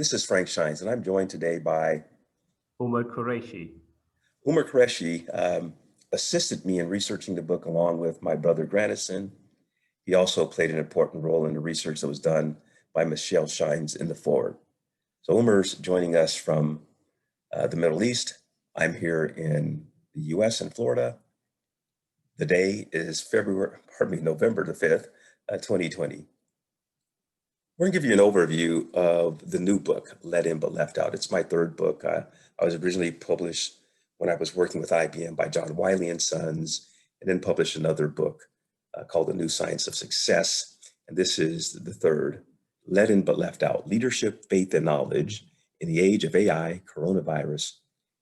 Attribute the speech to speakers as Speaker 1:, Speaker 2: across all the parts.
Speaker 1: This is Frank Shines, and I'm joined today by
Speaker 2: Umer Qureshi.
Speaker 1: Umer Qureshi. Assisted me in researching the book along with my brother Grandison. He also played an important role in the research that was done by Michelle Shines in the forward. So Umer's joining us from the Middle East. I'm here in the U.S. in Florida. The day is November the 5th, 2020. We're going to give you an overview of the new book, Let In But Left Out. It's my third book. I was originally published when I was working with IBM by John Wiley and Sons, and then published another book called The New Science of Success. And this is the third, Let In But Left Out, Leadership, Faith, and Knowledge in the Age of AI, Coronavirus,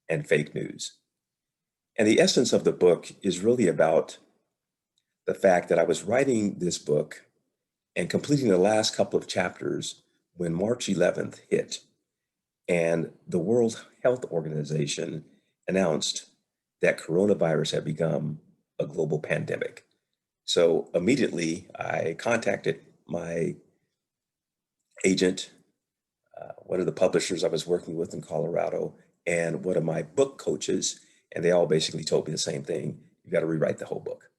Speaker 1: and Fake News. And the essence of the book is really about the fact that I was writing this book and completing the last couple of chapters when March 11th hit, and the World Health Organization announced that coronavirus had become a global pandemic. So immediately I contacted my agent, one of the publishers I was working with in Colorado, and one of my book coaches, and they all basically told me the same thing: you got to rewrite the whole book.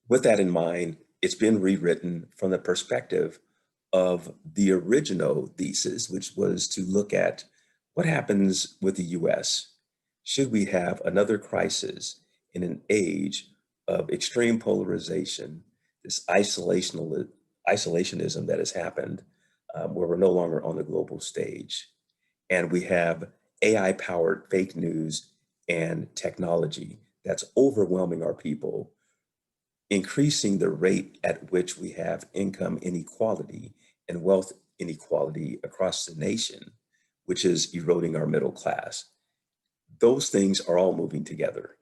Speaker 1: With that in mind, it's been rewritten from the perspective of the original thesis, which was to look at what happens with the US should we have another crisis in an age of extreme polarization, this isolationism that has happened, where we're no longer on the global stage. And we have AI-powered fake news and technology that's overwhelming our people, increasing the rate at which we have income inequality and wealth inequality across the nation, which is eroding our middle class. Those things are all moving together.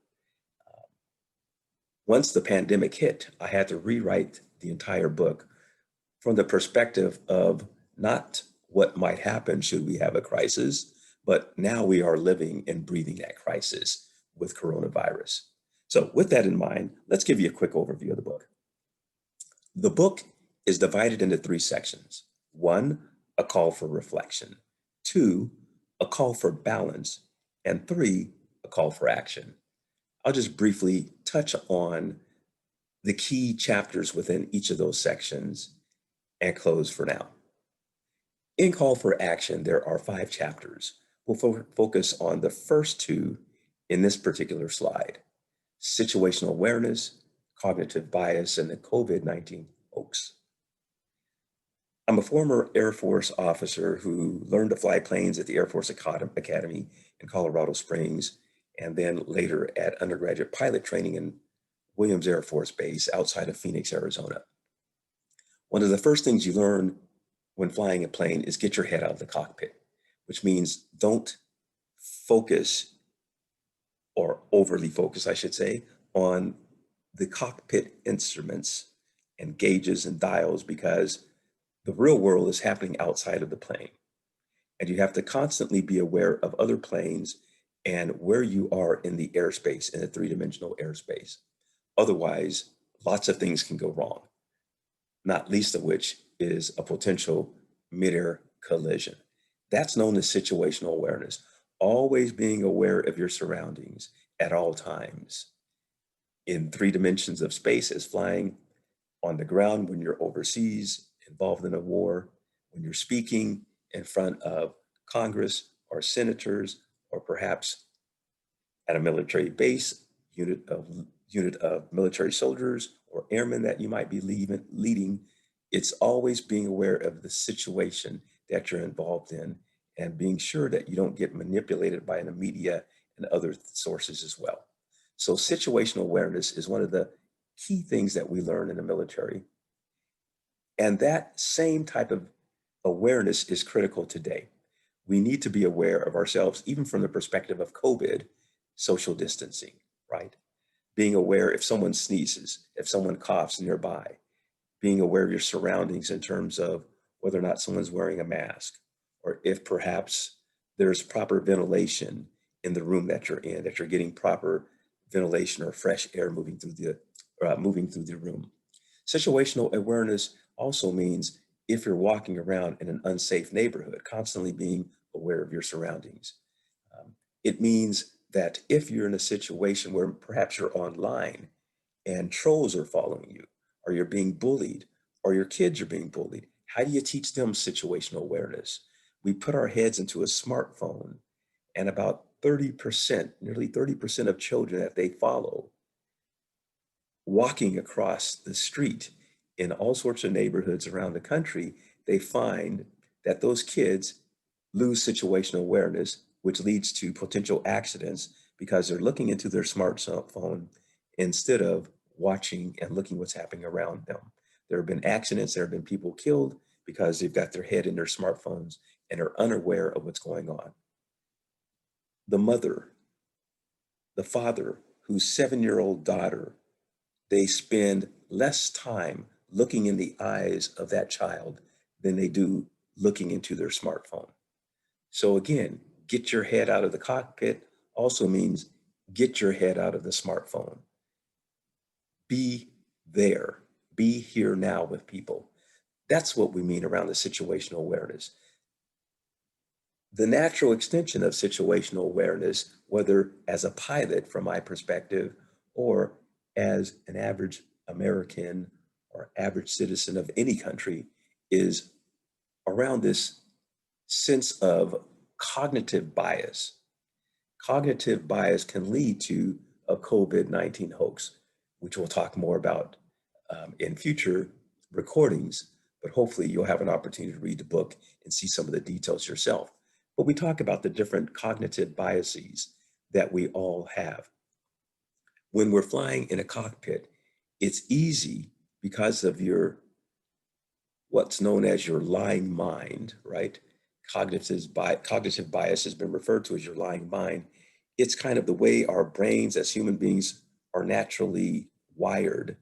Speaker 1: Once the pandemic hit, I had to rewrite the entire book from the perspective of not what might happen should we have a crisis, but now we are living and breathing that crisis with coronavirus. So with that in mind, let's give you a quick overview of the book. The book is divided into three sections. One, a call for reflection. Two, a call for balance. And three, a call for action. I'll just briefly touch on the key chapters within each of those sections and close for now. In call for action, there are 5 chapters. We'll focus on the first 2 in this particular slide: situational awareness, cognitive bias, and the COVID-19 hoax. I'm a former Air Force officer who learned to fly planes at the Air Force Academy in Colorado Springs, and then later at undergraduate pilot training in Williams Air Force Base outside of Phoenix, Arizona. One of the first things you learn when flying a plane is get your head out of the cockpit, which means don't focus, or overly focus, I should say, on the cockpit instruments and gauges and dials, because the real world is happening outside of the plane. And you have to constantly be aware of other planes and where you are in the airspace, in the 3-dimensional airspace. Otherwise, lots of things can go wrong, not least of which is a potential mid-air collision. That's known as situational awareness. Always being aware of your surroundings at all times. In 3 dimensions of space, as flying on the ground when you're overseas, involved in a war, when you're speaking in front of Congress or senators, or perhaps at a military base, unit of military soldiers or airmen that you might be leading. It's always being aware of the situation that you're involved in, and being sure that you don't get manipulated by the media and other sources as well. So situational awareness is one of the key things that we learn in the military. And that same type of awareness is critical today. We need to be aware of ourselves, even from the perspective of COVID, social distancing, right? Being aware if someone sneezes, if someone coughs nearby, being aware of your surroundings in terms of whether or not someone's wearing a mask, or if perhaps there's proper ventilation in the room that you're in, that you're getting proper ventilation or fresh air moving through the room. Situational awareness also means if you're walking around in an unsafe neighborhood, constantly being aware of your surroundings. Um, it means that if you're in a situation where perhaps you're online and trolls are following you, or you're being bullied, or your kids are being bullied, how do you teach them situational awareness? We put our heads into a smartphone, and about 30%, nearly 30% of children that they follow walking across the street in all sorts of neighborhoods around the country, they find that those kids lose situational awareness, which leads to potential accidents because they're looking into their smartphone instead of watching and looking what's happening around them. There have been accidents, there have been people killed because they've got their head in their smartphones and are unaware of what's going on. The mother, the father, whose 7-year-old daughter, they spend less time looking in the eyes of that child than they do looking into their smartphone. So again, get your head out of the cockpit also means get your head out of the smartphone. Be there, be here now with people. That's what we mean around the situational awareness. The natural extension of situational awareness, whether as a pilot from my perspective or as an average American or average citizen of any country, is around this sense of cognitive bias. Cognitive bias can lead to a COVID-19 hoax, which we'll talk more about in future recordings, but hopefully you'll have an opportunity to read the book and see some of the details yourself. But we talk about the different cognitive biases that we all have. When we're flying in a cockpit, it's easy because of your what's known as your lying mind, right? Cognitive bias has been referred to as your lying mind. It's kind of the way our brains as human beings are naturally wired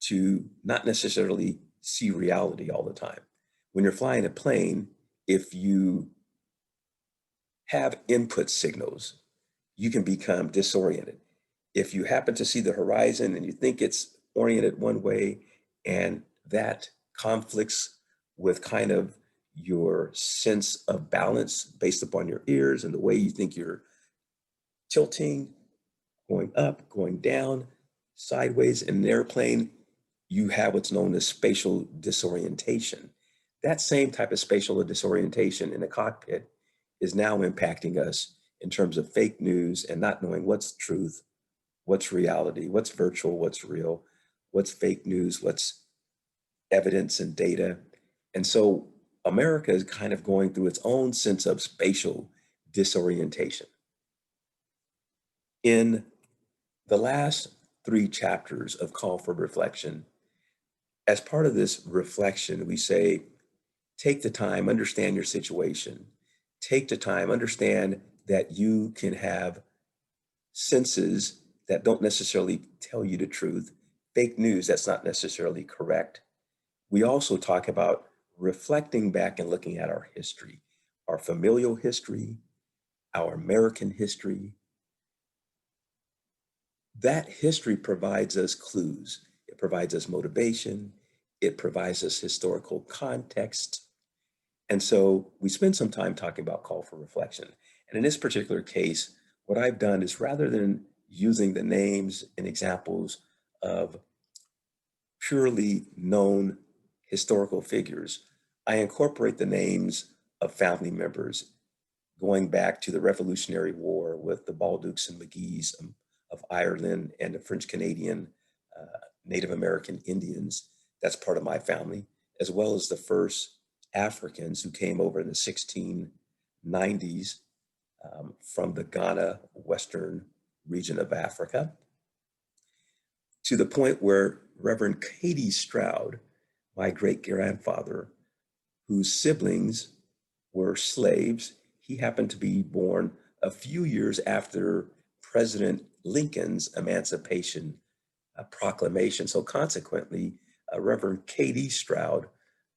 Speaker 1: to not necessarily see reality all the time. When you're flying a plane, if you have input signals, you can become disoriented. If you happen to see the horizon and you think it's oriented one way and that conflicts with kind of your sense of balance based upon your ears and the way you think you're tilting, going up, going down, sideways in an airplane, you have what's known as spatial disorientation. That same type of spatial disorientation in the cockpit is now impacting us in terms of fake news and not knowing what's truth, what's reality, what's virtual, what's real, what's fake news, what's evidence and data. And so America is kind of going through its own sense of spatial disorientation. In the last 3 chapters of Call for Reflection, as part of this reflection, we say, take the time, understand your situation. Take the time, understand that you can have senses that don't necessarily tell you the truth, fake news that's not necessarily correct. We also talk about reflecting back and looking at our history, our familial history, our American history. That history provides us clues. It provides us motivation. It provides us historical context. And so we spend some time talking about call for reflection. And in this particular case, what I've done is rather than using the names and examples of purely known historical figures, I incorporate the names of family members going back to the Revolutionary War with the Baldukes and McGees of Ireland and the French Canadian Native American Indians. That's part of my family, as well as the first Africans who came over in the 1690s from the Ghana, western region of Africa, to the point where Reverend Katie Stroud, my great grandfather, whose siblings were slaves, he happened to be born a few years after President Lincoln's Emancipation Proclamation. So consequently, Reverend Katie Stroud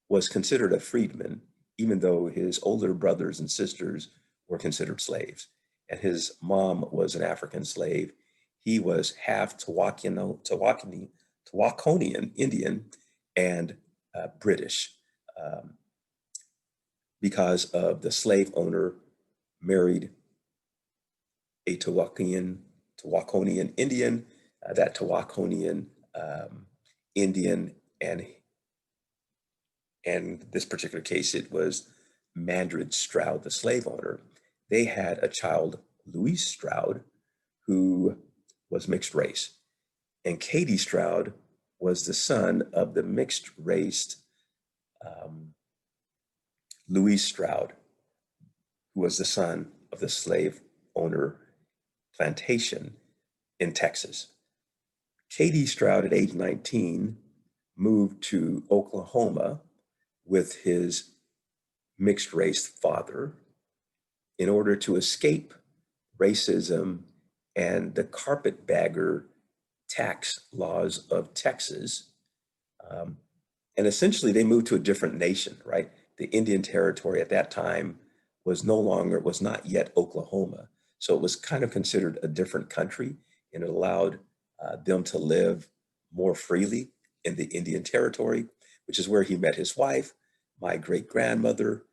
Speaker 1: was considered a freedman, even though his older brothers and sisters were considered slaves. And his mom was an African slave. He was half Tawakonian Indian and British. um, because of the slave owner married a Tawakonian Indian. That Tawakonian Indian, and this particular case, it was Mandred Stroud, the slave owner. They had a child, Louise Stroud, who was mixed race. And Katie Stroud was the son of the mixed race um, Louise Stroud, who was the son of the slave owner plantation in Texas. Katie Stroud, at age 19, moved to Oklahoma with his mixed race father in order to escape racism and the carpetbagger tax laws of Texas. Um, and essentially, they moved to a different nation, right? The Indian Territory at that time was not yet Oklahoma. So it was kind of considered a different country, and it allowed them to live more freely in the Indian Territory, which is where he met his wife, my great grandmother,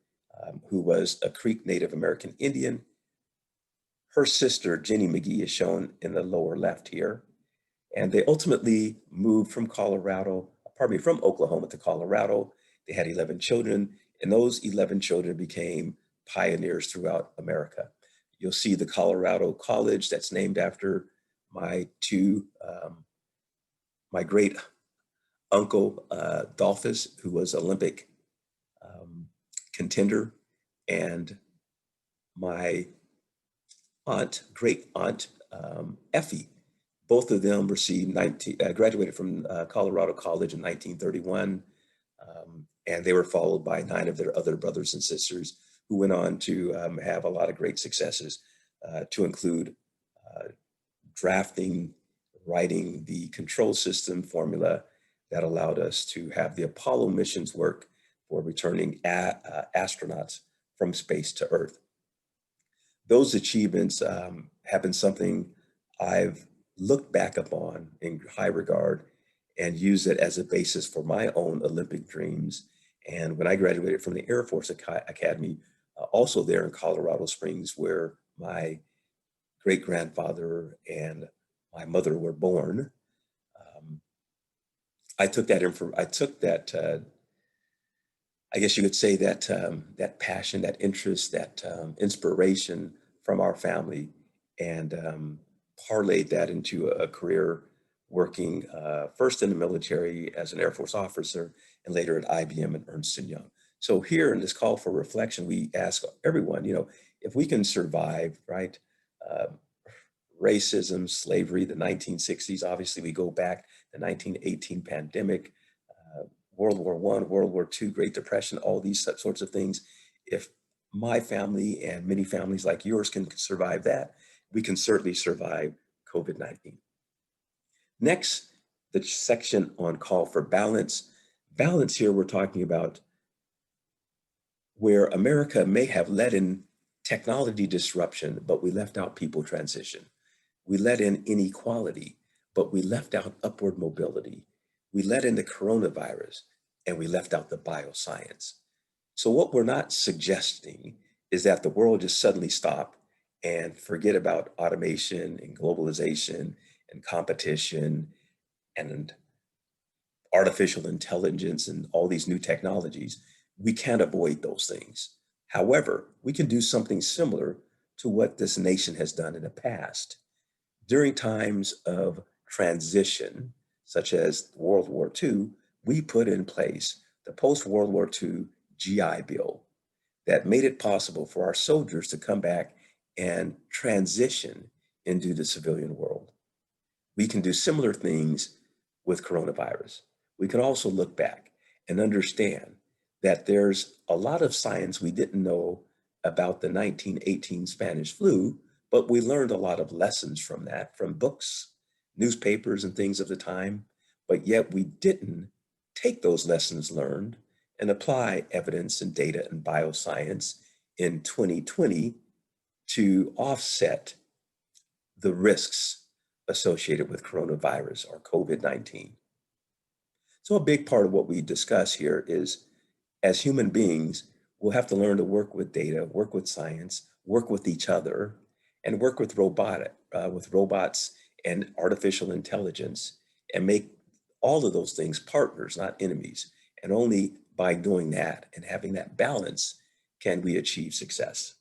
Speaker 1: who was a Creek Native American Indian. Her sister, Jenny McGee, is shown in the lower left here. And they ultimately moved from from Oklahoma to Colorado. They had 11 children, and those 11 children became pioneers throughout America. You'll see the Colorado College that's named after my my great uncle, Dolphus, who was Olympic um, contender, and my great aunt, Effie. Both of them graduated from Colorado College in 1931, and they were followed by 9 of their other brothers and sisters who went on to have a lot of great successes, to include uh, drafting, writing the control system formula that allowed us to have the Apollo missions work for returning astronauts from space to Earth. Those achievements have been something I've looked back upon in high regard and use it as a basis for my own Olympic dreams. And when I graduated from the Air Force Academy, also there in Colorado Springs, where my great grandfather and my mother were born, um, I took that I guess you could say that that passion, that interest, that inspiration from our family, and parlayed that into a career working first in the military as an Air Force officer, and later at IBM and Ernst and Young. So here in this call for reflection, we ask everyone, if we can survive, right? Uh, Racism, slavery, the 1960s. Obviously, we go back the 1918 pandemic, uh, World War I, World War II, Great Depression, all these sorts of things. If my family and many families like yours can survive that, we can certainly survive COVID-19. Next, the section on call for balance. Balance here, we're talking about where America may have let in technology disruption, but we left out people transition. We let in inequality, but we left out upward mobility. We let in the coronavirus, and we left out the bioscience. So what we're not suggesting is that the world just suddenly stop and forget about automation and globalization and competition and artificial intelligence and all these new technologies. We can't avoid those things. However, we can do something similar to what this nation has done in the past. During times of transition, such as World War II, we put in place the post-World War II GI Bill that made it possible for our soldiers to come back and transition into the civilian world. We can do similar things with coronavirus. We can also look back and understand that there's a lot of science we didn't know about the 1918 Spanish flu, but we learned a lot of lessons from that, from books, newspapers, and things of the time. But yet we didn't take those lessons learned and apply evidence and data and bioscience in 2020 to offset the risks associated with coronavirus or COVID-19. So a big part of what we discuss here is as human beings, we'll have to learn to work with data, work with science, work with each other, and work with robots and artificial intelligence, and make all of those things partners, not enemies. And only by doing that and having that balance can we achieve success.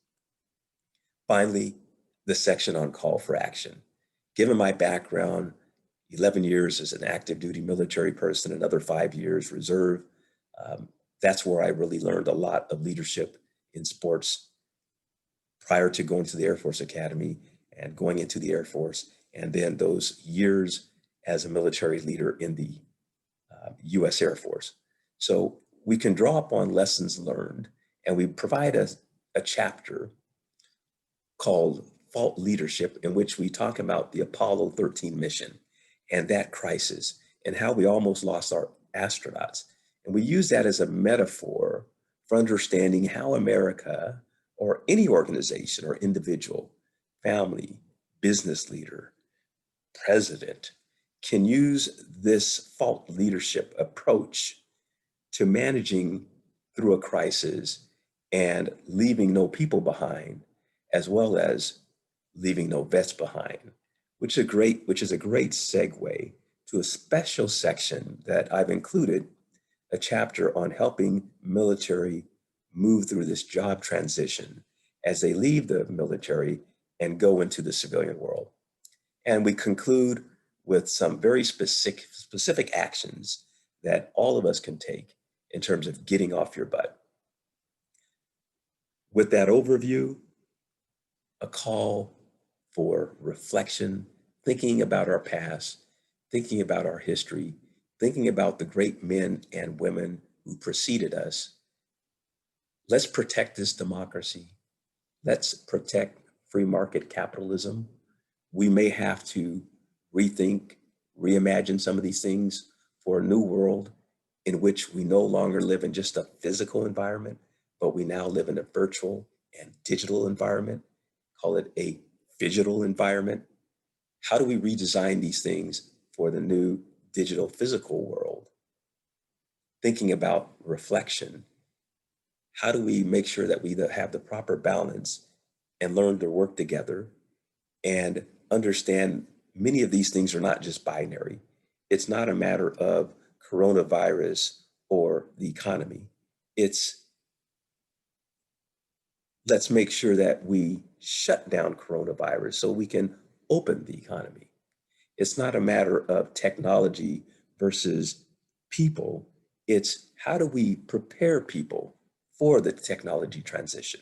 Speaker 1: Finally, the section on call for action. Given my background, 11 years as an active duty military person, another 5 years reserve, um, that's where I really learned a lot of leadership in sports prior to going to the Air Force Academy and going into the Air Force, and then those years as a military leader in the US Air Force. So we can draw upon lessons learned, and we provide a chapter called Fault Leadership, in which we talk about the Apollo 13 mission and that crisis and how we almost lost our astronauts. And we use that as a metaphor for understanding how America or any organization or individual, family, business leader, president can use this fault leadership approach to managing through a crisis and leaving no people behind, as well as leaving no vets behind, which is a great segue to a special section that I've included, a chapter on helping military move through this job transition as they leave the military and go into the civilian world. And we conclude with some very specific actions that all of us can take in terms of getting off your butt. With that overview, a call for reflection, thinking about our past, thinking about our history, thinking about the great men and women who preceded us. Let's protect this democracy. Let's protect free market capitalism. We may have to rethink, reimagine some of these things for a new world in which we no longer live in just a physical environment, but we now live in a virtual and digital environment. Call it a phygital environment. How do we redesign these things for the new digital physical world? Thinking about reflection, how do we make sure that we have the proper balance and learn to work together and understand many of these things are not just binary. It's not a matter of coronavirus or the economy. It's let's make sure that we shut down coronavirus so we can open the economy. It's not a matter of technology versus people. It's how do we prepare people for the technology transition?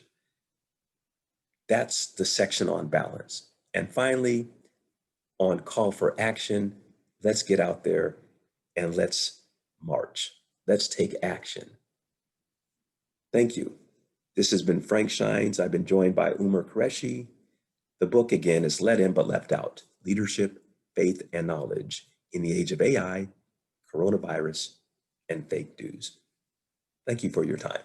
Speaker 1: That's the section on balance. And finally, on call for action, let's get out there and let's march. Let's take action. Thank you. This has been Frank Shines. I've been joined by Umer Qureshi. The book, again, is Let In But Left Out: Leadership, Faith, and Knowledge in the Age of AI, Coronavirus, and Fake News. Thank you for your time.